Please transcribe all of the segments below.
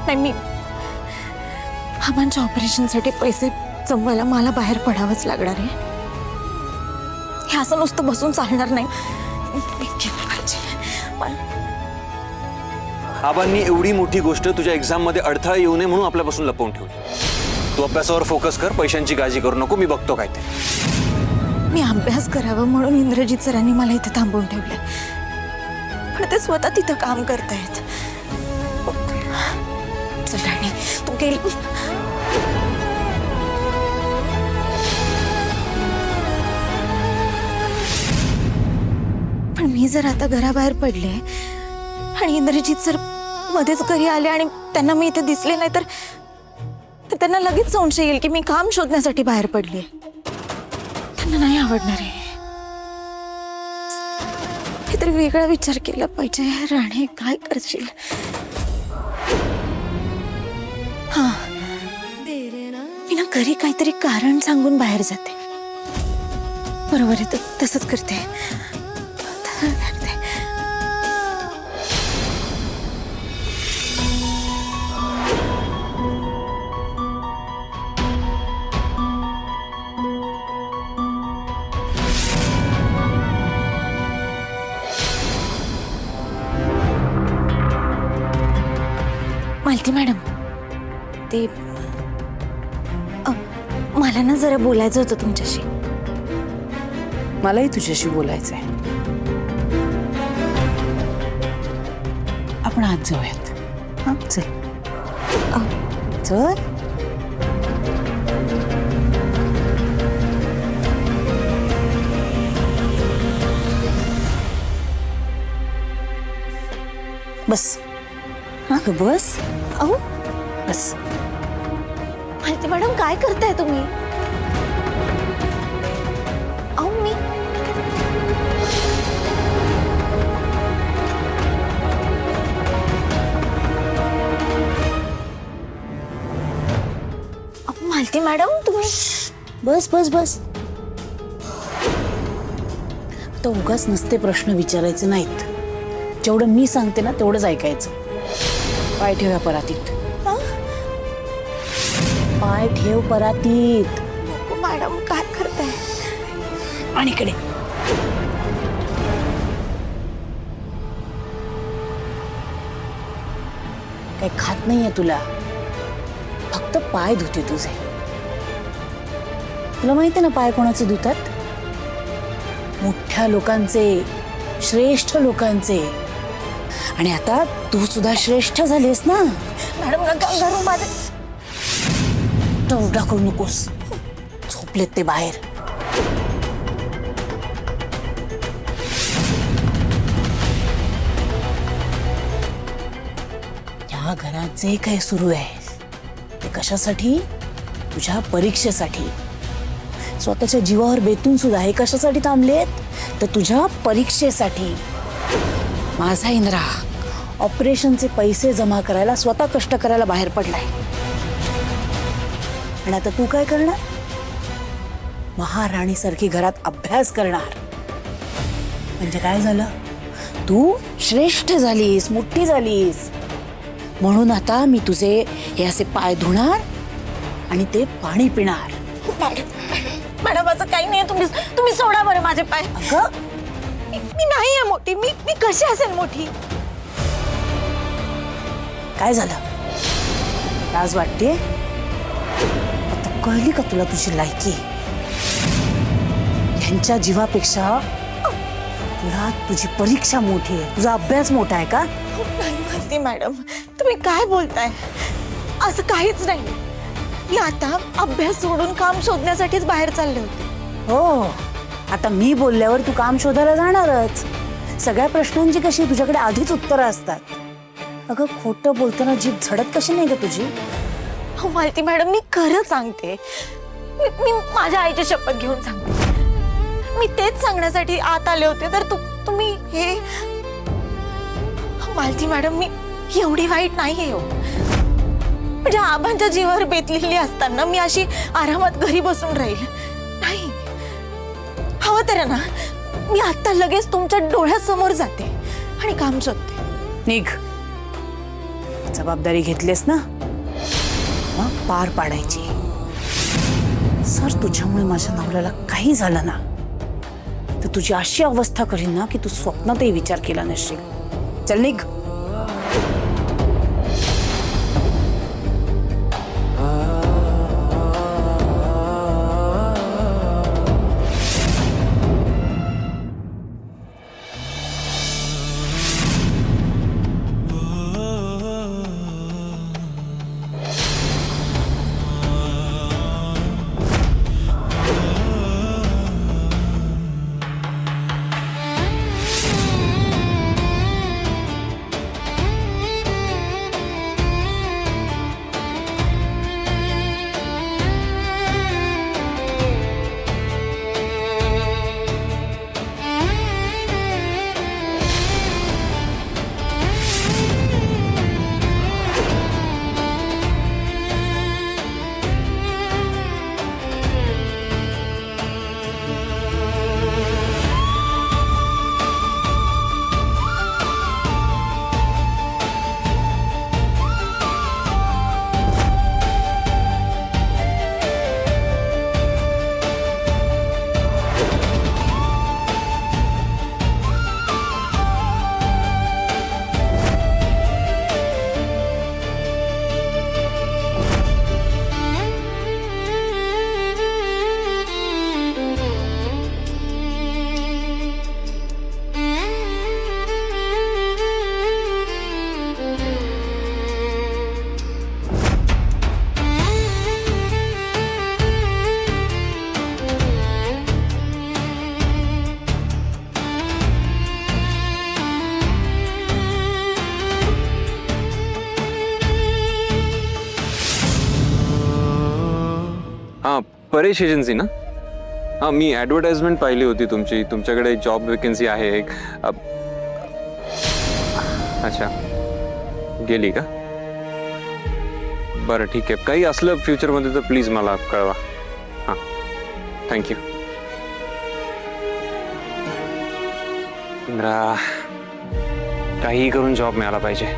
नाही, मी आबांच्या ऑपरेशनसाठी पैसे जमवायला मला बाहेर पडावंच लागणार आहे. हे असं नुसतं बसून चालणार नाही. मी केलं पाहिजे. आबांनी एवढी मोठी गोष्ट तुझ्या एक्झाम मध्ये अडथळा येऊ नये म्हणून आपल्यापासून लपवून ठेवली. तू अभ्यासावर फोकस कर, पैशांची काळजी करू नको, मी बघतो काय ते. मी अभ्यास करावा म्हणून इंद्रजित सरांनी मला इथे थांबवून ठेवले, पण ते स्वतः तिथं काम करतायत. चल राणी, तू गेली. पण मी जर आता घराबाहेर पडले आणि इंद्रजित सर मध्येच घरी आले आणि त्यांना मी इथे दिसले नाही तर त्यांना लगेच संशय येईल की मी काम शोधण्यासाठी बाहेर पडली. त्यांना नाही आवडणार आहे. काहीतरी वेगळा विचार केला पाहिजे. राणे, काय करशील? हा, मी ना घरी काहीतरी कारण सांगून बाहेर जाते. बरोबर आहे, तसंच करते. मालती मॅडम, ते मला ना जरा बोलायचं होतं तुमच्याशी. मलाही तुझ्याशी बोलायचंय. आपण आज जाऊयात. हा, चल चल. बस. हा, बस. अहो बस. मालती मॅडम, काय करताय तुम्ही? अहो मालती मॅडम, तुम्ही बस बस बस. तो उगाच नसते प्रश्न विचारायचे नाहीत. जेवढं मी सांगते ना तेवढंच ऐकायचं. पाय ठेव या परातीत. पाय ठेव परातीत. मॅडम, काय करताय? आणि इकडे. काही खात नाहीये तुला, फक्त पाय धुते तुझे. तुला माहिती ना पाय कोणाचे धुतात? मोठ्या लोकांचे, श्रेष्ठ लोकांचे. आणि आता तू सुद्धा श्रेष्ठ झालीस ना. मॅडम, घरून माझे तेवढा करू नकोस. झोपलेत ते बाहेर. या घरात जे काही सुरू आहे ते कशासाठी? तुझ्या परीक्षेसाठी. स्वतःच्या जीवावर बेतून सुद्धा हे कशासाठी थांबलेत? तर तुझ्या परीक्षेसाठी. माझा इंद्रा ऑपरेशनचे पैसे जमा करायला, स्वतः कष्ट करायला बाहेर पडलाय. आणि आता तू काय करणार? महाराणीसारखी घरात अभ्यास करणार. म्हणजे काय झालं? तू श्रेष्ठ झालीस, मोठी झालीस. म्हणून आता मी तुझे हे असे पाय धुणार आणि ते पाणी पिणार. मॅडम, असं काही नाही. तुम्ही सोडा बरं माझे पाय. अगं, मी नाही आहे मोठी. मी कशी असेल मोठी? काय झालं? लाज वाटते? आता कळली का तुला तुझी लायकी? ह्यांच्या जीवापेक्षा तुला तुझी परीक्षा मोठी आहे, तुझा अभ्यास मोठा आहे का? नाही मालती मॅडम, तुम्ही काय बोलताय? असं काहीच नाही. मी आता अभ्यास सोडून काम शोधण्यासाठीच बाहेर चालले होते. हो, आता मी बोलल्यावर तू काम शोधायला जाणारच. सगळ्या प्रश्नांची कशी तुझ्याकडे आधीच उत्तरं असतात. अगं, खोटं बोलताना जीभ झडत कशी नाही ग तुझी? हो मालती मॅडम, मी खरं सांगते. मी माझ्या आईची शपथ घेऊन सांगते. मी तेच सांगण्यासाठी आत आले होते, तर तुम्ही हे. मालती मॅडम, मी एवढी वाईट नाहीये हो. म्हणजे आबांच्या जीवावर बेतलेली असताना मी अशी आरामात घरी बसून राहील नाही. हवं तर ना, मी आता लगेच तुमच्या डोळ्यासमोर जाते आणि काम शोधते. निघ. जबाबदारी घेतलीस ना, मग पार पाडायची. सर तुझ्यामुळे माझ्या नवऱ्याला काही झालं ना तर तुझी अशी अवस्था करीन ना की तू स्वप्नातही विचार केला नसशील. चल निघ. हां, परेश एजन्सी ना? हां, मी ॲडव्हर्टाइजमेंट पाहिली होती तुमची. तुमच्याकडे जॉब वेकन्सी आहे एक. अच्छा, गेली का? बरं ठीक आहे. काही असलं फ्युचरमध्ये तर प्लीज मला कळवा. हां, थँक्यू. इंद्रा, काहीही करून जॉब मिळाला पाहिजे.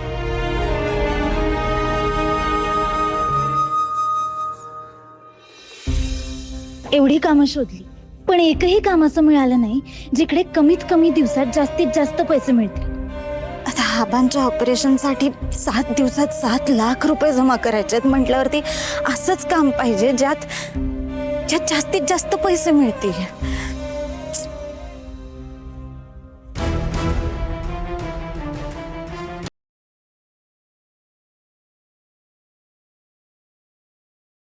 एवढी कामं शोधली पण एकही काम असं मिळालं नाही जिकडे कमीत कमी दिवसात जास्तीत जास्त पैसे मिळतील. आता आबांच्या ऑपरेशनसाठी 7 दिवसात 7 लाख रुपये जमा करायचे आहेत म्हटल्यावरती असंच काम पाहिजे ज्यात जास्तीत जास्त पैसे मिळतील.